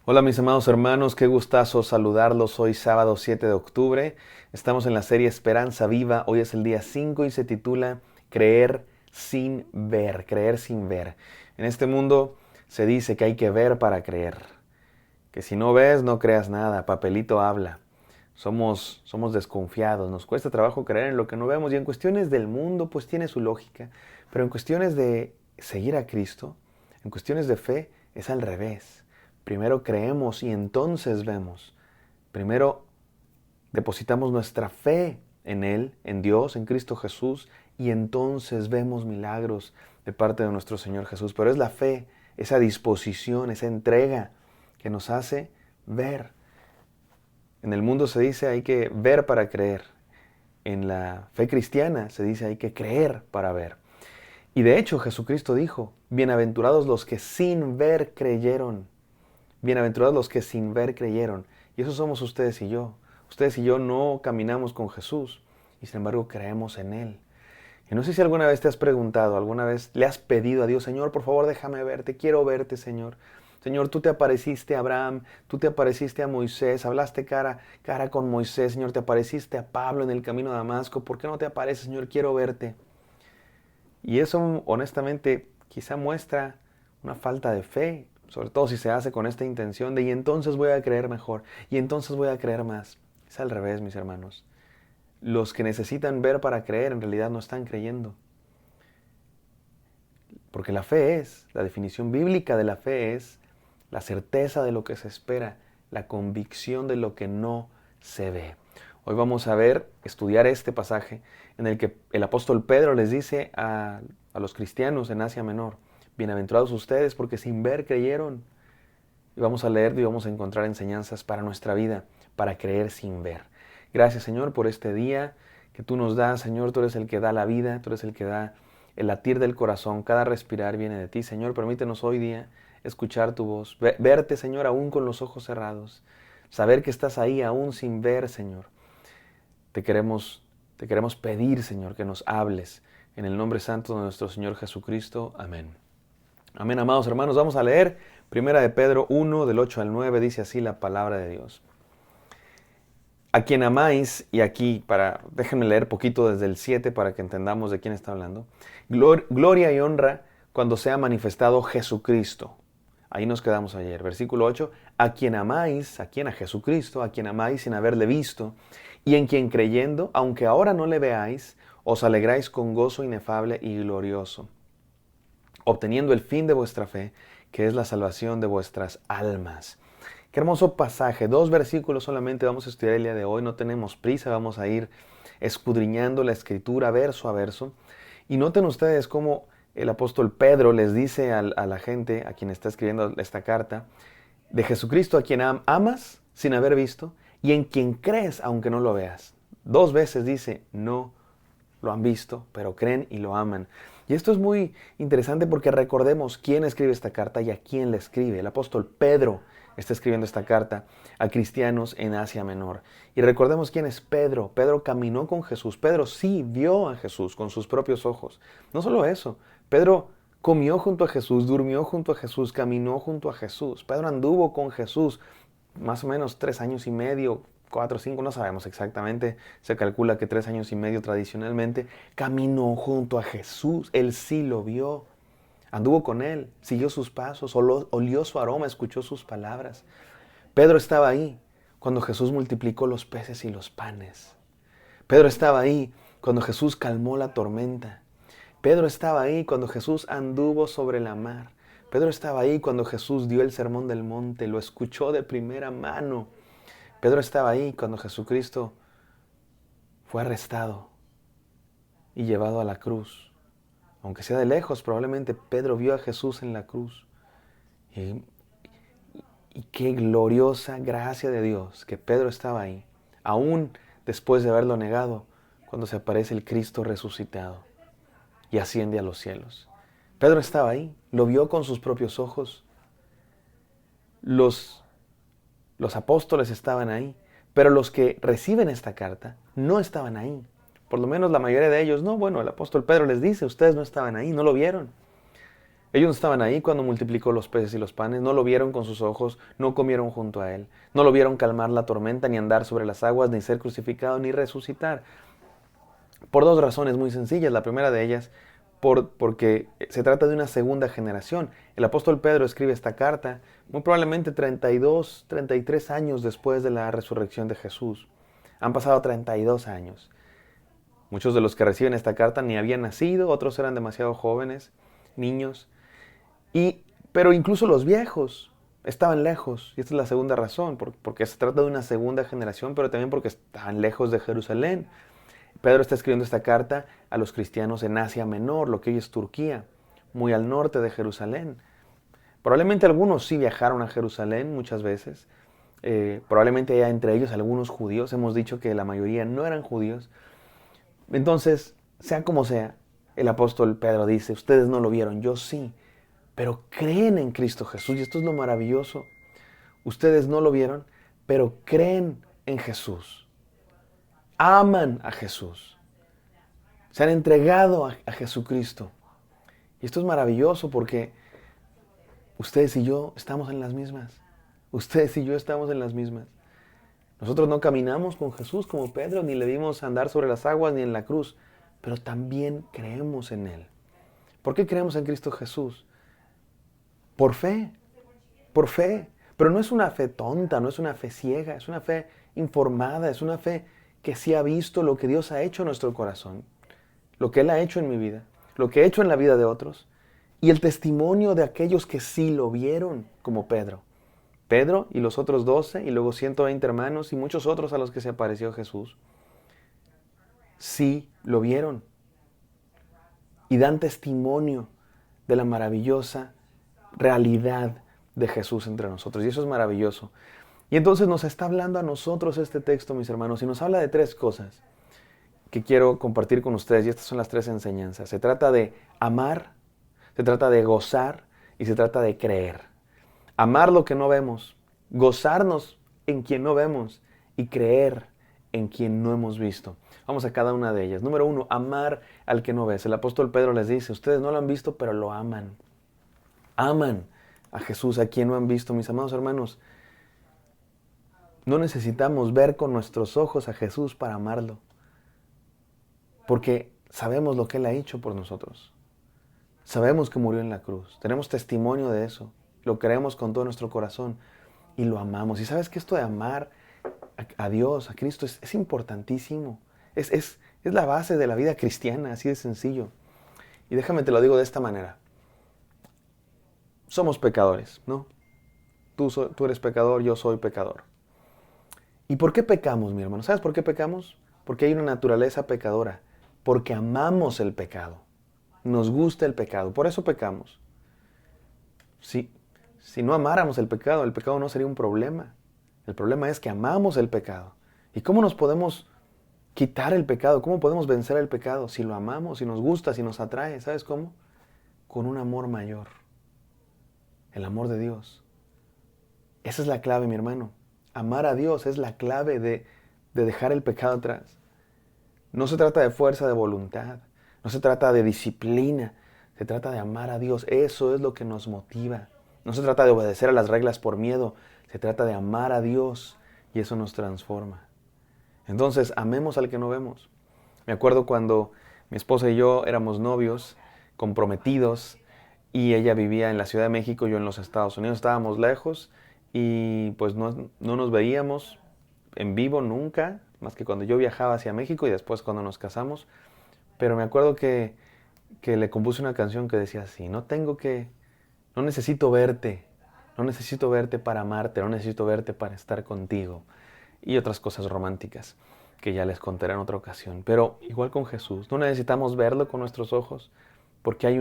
Hola mis amados hermanos, qué gustazo saludarlos. Hoy sábado 7 de octubre. Estamos en la serie Esperanza Viva. Hoy es el día 5 y se titula Creer sin ver, creer sin ver. En este mundo se dice que hay que ver para creer. Que si no ves, no creas nada. Papelito habla. Somos desconfiados. Nos cuesta trabajo creer en lo que no vemos. Y en cuestiones del mundo, pues tiene su lógica. Pero en cuestiones de seguir a Cristo, en cuestiones de fe, es al revés. Primero creemos y entonces vemos. Primero depositamos nuestra fe en Él, en Dios, en Cristo Jesús, y entonces vemos milagros de parte de nuestro Señor Jesús. Pero es la fe, esa disposición, esa entrega que nos hace ver. En el mundo se dice hay que ver para creer. En la fe cristiana se dice hay que creer para ver. Y de hecho Jesucristo dijo, bienaventurados los que sin ver creyeron. Bienaventurados los que sin ver creyeron. Y eso somos ustedes y yo. Ustedes y yo no caminamos con Jesús y sin embargo creemos en Él. Y no sé si alguna vez te has preguntado, alguna vez le has pedido a Dios, Señor, por favor déjame verte, quiero verte, Señor. Señor, tú te apareciste a Abraham, tú te apareciste a Moisés, hablaste cara a cara con Moisés, Señor, te apareciste a Pablo en el camino a Damasco, ¿por qué no te apareces, Señor? Quiero verte. Y eso, honestamente, quizá muestra una falta de fe, sobre todo si se hace con esta intención de y entonces voy a creer mejor, y entonces voy a creer más. Es al revés, mis hermanos. Los que necesitan ver para creer en realidad no están creyendo. Porque la definición bíblica de la fe es la certeza de lo que se espera, la convicción de lo que no se ve. Hoy vamos a estudiar este pasaje en el que el apóstol Pedro les dice a los cristianos en Asia Menor, bienaventurados ustedes porque sin ver creyeron. Y vamos a leer y vamos a encontrar enseñanzas para nuestra vida, para creer sin ver. Gracias, Señor, por este día que tú nos das. Señor, tú eres el que da la vida, tú eres el que da el latir del corazón. Cada respirar viene de ti. Señor, permítenos hoy día escuchar tu voz, verte, Señor, aún con los ojos cerrados. Saber que estás ahí aún sin ver, Señor. Te queremos pedir, Señor, que nos hables. En el nombre santo de nuestro Señor Jesucristo. Amén. Amén, amados hermanos. Vamos a leer Primera de Pedro 1, del 8 al 9. Dice así la palabra de Dios. A quien amáis, y aquí, déjenme leer poquito desde el 7 para que entendamos de quién está hablando. Gloria y honra cuando sea manifestado Jesucristo. Ahí nos quedamos ayer. Versículo 8. A quien amáis, a Jesucristo, a quien amáis sin haberle visto, y en quien creyendo, aunque ahora no le veáis, os alegráis con gozo inefable y glorioso, obteniendo el fin de vuestra fe, que es la salvación de vuestras almas. Qué hermoso pasaje, 2 versículos solamente vamos a estudiar el día de hoy, no tenemos prisa, vamos a ir escudriñando la escritura verso a verso. Y noten ustedes cómo el apóstol Pedro les dice a la gente, a quien está escribiendo esta carta, de Jesucristo a quien amas sin haber visto y en quien crees aunque no lo veas. 2 veces dice, no lo han visto, pero creen y lo aman. Y esto es muy interesante porque recordemos quién escribe esta carta y a quién la escribe. El apóstol Pedro está escribiendo esta carta a cristianos en Asia Menor. Y recordemos quién es Pedro. Pedro caminó con Jesús. Pedro sí vio a Jesús con sus propios ojos. No solo eso, Pedro comió junto a Jesús, durmió junto a Jesús, caminó junto a Jesús. Pedro anduvo con Jesús más o menos 3 años y medio, 4 o 5, no sabemos exactamente, se calcula que 3 años y medio tradicionalmente, caminó junto a Jesús, él sí lo vio, anduvo con él, siguió sus pasos, olió su aroma, escuchó sus palabras. Pedro estaba ahí cuando Jesús multiplicó los peces y los panes. Pedro estaba ahí cuando Jesús calmó la tormenta. Pedro estaba ahí cuando Jesús anduvo sobre la mar. Pedro estaba ahí cuando Jesús dio el sermón del monte, lo escuchó de primera mano. Pedro estaba ahí cuando Jesucristo fue arrestado y llevado a la cruz. Aunque sea de lejos, probablemente Pedro vio a Jesús en la cruz. Y qué gloriosa gracia de Dios que Pedro estaba ahí, aún después de haberlo negado, cuando se aparece el Cristo resucitado y asciende a los cielos. Pedro estaba ahí, lo vio con sus propios ojos. Los apóstoles estaban ahí, pero los que reciben esta carta no estaban ahí. Por lo menos la mayoría de ellos no. Bueno, el apóstol Pedro les dice, ustedes no estaban ahí, no lo vieron. Ellos no estaban ahí cuando multiplicó los peces y los panes, no lo vieron con sus ojos, no comieron junto a él, no lo vieron calmar la tormenta, ni andar sobre las aguas, ni ser crucificado, ni resucitar. Por dos razones muy sencillas. La primera de ellas, porque se trata de una segunda generación. El apóstol Pedro escribe esta carta muy probablemente 32, 33 años después de la resurrección de Jesús. Han pasado 32 años. Muchos de los que reciben esta carta ni habían nacido, otros eran demasiado jóvenes, niños. Pero incluso los viejos estaban lejos. Y esta es la segunda razón, porque se trata de una segunda generación, pero también porque estaban lejos de Jerusalén. Pedro está escribiendo esta carta a los cristianos en Asia Menor, lo que hoy es Turquía, muy al norte de Jerusalén. Probablemente algunos sí viajaron a Jerusalén muchas veces. Probablemente haya entre ellos algunos judíos. Hemos dicho que la mayoría no eran judíos. Entonces, sea como sea, el apóstol Pedro dice, ustedes no lo vieron, yo sí, pero creen en Cristo Jesús. Y esto es lo maravilloso. Ustedes no lo vieron, pero creen en Jesús. Aman a Jesús. Se han entregado a Jesucristo. Y esto es maravilloso porque ustedes y yo estamos en las mismas. Ustedes y yo estamos en las mismas. Nosotros no caminamos con Jesús como Pedro, ni le vimos andar sobre las aguas ni en la cruz, pero también creemos en Él. ¿Por qué creemos en Cristo Jesús? Por fe, por fe. Pero no es una fe tonta, no es una fe ciega, es una fe informada, es una fe que sí ha visto lo que Dios ha hecho en nuestro corazón, lo que Él ha hecho en mi vida, lo que ha hecho en la vida de otros, y el testimonio de aquellos que sí lo vieron, como Pedro. Pedro y los otros 12, y luego 120 hermanos y muchos otros a los que se apareció Jesús, sí lo vieron. Y dan testimonio de la maravillosa realidad de Jesús entre nosotros. Y eso es maravilloso. Y entonces nos está hablando a nosotros este texto, mis hermanos, y nos habla de tres cosas que quiero compartir con ustedes. Y estas son las tres enseñanzas. Se trata de amar, se trata de gozar y se trata de creer. Amar lo que no vemos, gozarnos en quien no vemos y creer en quien no hemos visto. Vamos a cada una de ellas. Número 1, amar al que no ves. El apóstol Pedro les dice, ustedes no lo han visto, pero lo aman. Aman a Jesús, a quien no han visto. Mis amados hermanos, no necesitamos ver con nuestros ojos a Jesús para amarlo, porque sabemos lo que Él ha hecho por nosotros. Sabemos que murió en la cruz. Tenemos testimonio de eso. Lo creemos con todo nuestro corazón y lo amamos. Y sabes que esto de amar a Dios, a Cristo, es importantísimo. Es la base de la vida cristiana, así de sencillo. Y déjame te lo digo de esta manera. Somos pecadores, ¿no? Tú eres pecador, yo soy pecador. ¿Y por qué pecamos, mi hermano? ¿Sabes por qué pecamos? Porque hay una naturaleza pecadora. Porque amamos el pecado. Nos gusta el pecado. Por eso pecamos. Si no amáramos el pecado no sería un problema. El problema es que amamos el pecado. ¿Y cómo nos podemos quitar el pecado? ¿Cómo podemos vencer el pecado? Si lo amamos, si nos gusta, si nos atrae. ¿Sabes cómo? Con un amor mayor. El amor de Dios. Esa es la clave, mi hermano. Amar a Dios es la clave de dejar el pecado atrás. No se trata de fuerza de voluntad. No se trata de disciplina. Se trata de amar a Dios. Eso es lo que nos motiva. No se trata de obedecer a las reglas por miedo. Se trata de amar a Dios y eso nos transforma. Entonces, amemos al que no vemos. Me acuerdo cuando mi esposa y yo éramos novios, comprometidos, y ella vivía en la Ciudad de México, yo en los Estados Unidos. Estábamos lejos y pues no nos veíamos en vivo nunca, más que cuando yo viajaba hacia México y después cuando nos casamos. Pero me acuerdo que le compuse una canción que decía así, no necesito verte para amarte, no necesito verte para estar contigo. Y otras cosas románticas que ya les contaré en otra ocasión. Pero igual con Jesús, no necesitamos verlo con nuestros ojos porque hay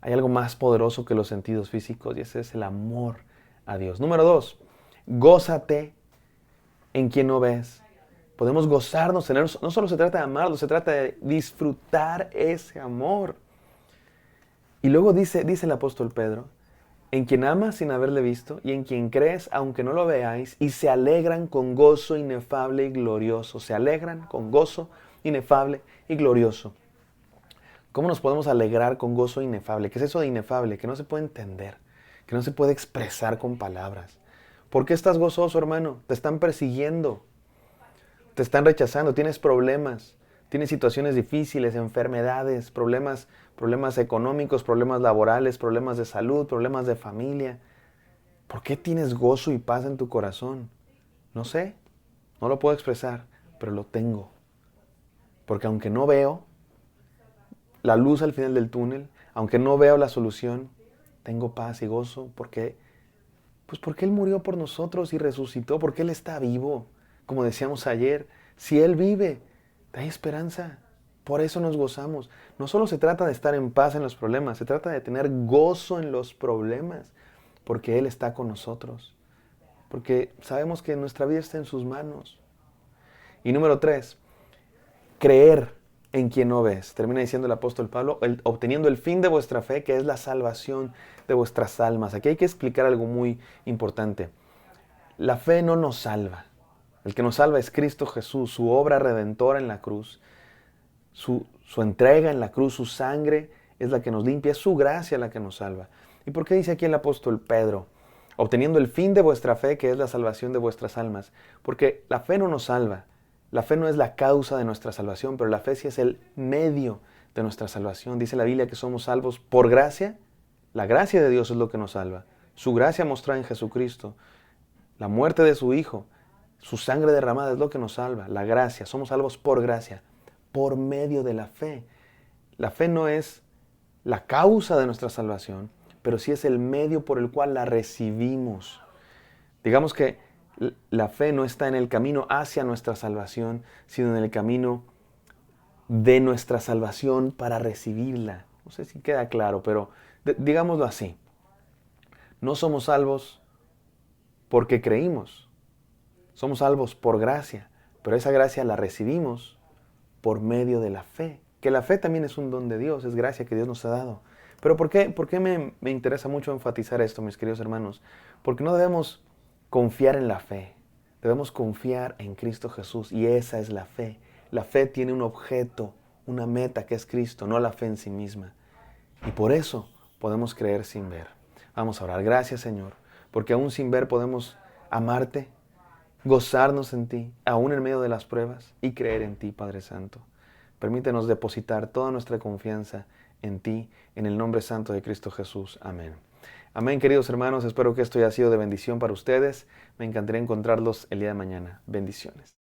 algo más poderoso que los sentidos físicos y ese es el amor a Dios. Número 2, gózate en quien no ves. Podemos gozarnos en Él. No solo se trata de amarlo, se trata de disfrutar ese amor. Y luego dice el apóstol Pedro, en quien amas sin haberle visto y en quien crees aunque no lo veáis y se alegran con gozo inefable y glorioso. Se alegran con gozo inefable y glorioso. ¿Cómo nos podemos alegrar con gozo inefable? ¿Qué es eso de inefable? Que no se puede entender, que no se puede expresar con palabras. ¿Por qué estás gozoso, hermano? Te están persiguiendo, te están rechazando, tienes problemas, tienes situaciones difíciles, enfermedades, problemas económicos, problemas laborales, problemas de salud, problemas de familia. ¿Por qué tienes gozo y paz en tu corazón? No sé, no lo puedo expresar, pero lo tengo. Porque aunque no veo la luz al final del túnel, aunque no veo la solución, tengo paz y gozo. ¿Por qué? Pues porque Él murió por nosotros y resucitó, porque Él está vivo. Como decíamos ayer, si Él vive, hay esperanza. Por eso nos gozamos. No solo se trata de estar en paz en los problemas, se trata de tener gozo en los problemas, porque Él está con nosotros. Porque sabemos que nuestra vida está en sus manos. Y número 3, creer en quien no ves. Termina diciendo el apóstol Pablo, obteniendo el fin de vuestra fe, que es la salvación de vuestras almas. Aquí hay que explicar algo muy importante. La fe no nos salva. El que nos salva es Cristo Jesús, su obra redentora en la cruz, su entrega en la cruz, su sangre es la que nos limpia, es su gracia la que nos salva. ¿Y por qué dice aquí el apóstol Pedro? Obteniendo el fin de vuestra fe, que es la salvación de vuestras almas. Porque la fe no nos salva. La fe no es la causa de nuestra salvación, pero la fe sí es el medio de nuestra salvación. Dice la Biblia que somos salvos por gracia. La gracia de Dios es lo que nos salva. Su gracia mostrada en Jesucristo. La muerte de su Hijo. Su sangre derramada es lo que nos salva. La gracia. Somos salvos por gracia. Por medio de la fe. La fe no es la causa de nuestra salvación, pero sí es el medio por el cual la recibimos. Digamos que la fe no está en el camino hacia nuestra salvación, sino en el camino de nuestra salvación para recibirla. No sé si queda claro, pero digámoslo así. No somos salvos porque creímos. Somos salvos por gracia, pero esa gracia la recibimos por medio de la fe. Que la fe también es un don de Dios, es gracia que Dios nos ha dado. Pero ¿por qué me interesa mucho enfatizar esto, mis queridos hermanos? Porque no debemos confiar en la fe, debemos confiar en Cristo Jesús y esa es la fe. La fe tiene un objeto, una meta que es Cristo, no la fe en sí misma. Y por eso podemos creer sin ver. Vamos a orar. Gracias, Señor, porque aún sin ver podemos amarte, gozarnos en ti, aún en medio de las pruebas y creer en ti, Padre Santo. Permítenos depositar toda nuestra confianza en ti, en el nombre santo de Cristo Jesús. Amén. Amén, queridos hermanos. Espero que esto haya sido de bendición para ustedes. Me encantaría encontrarlos el día de mañana. Bendiciones.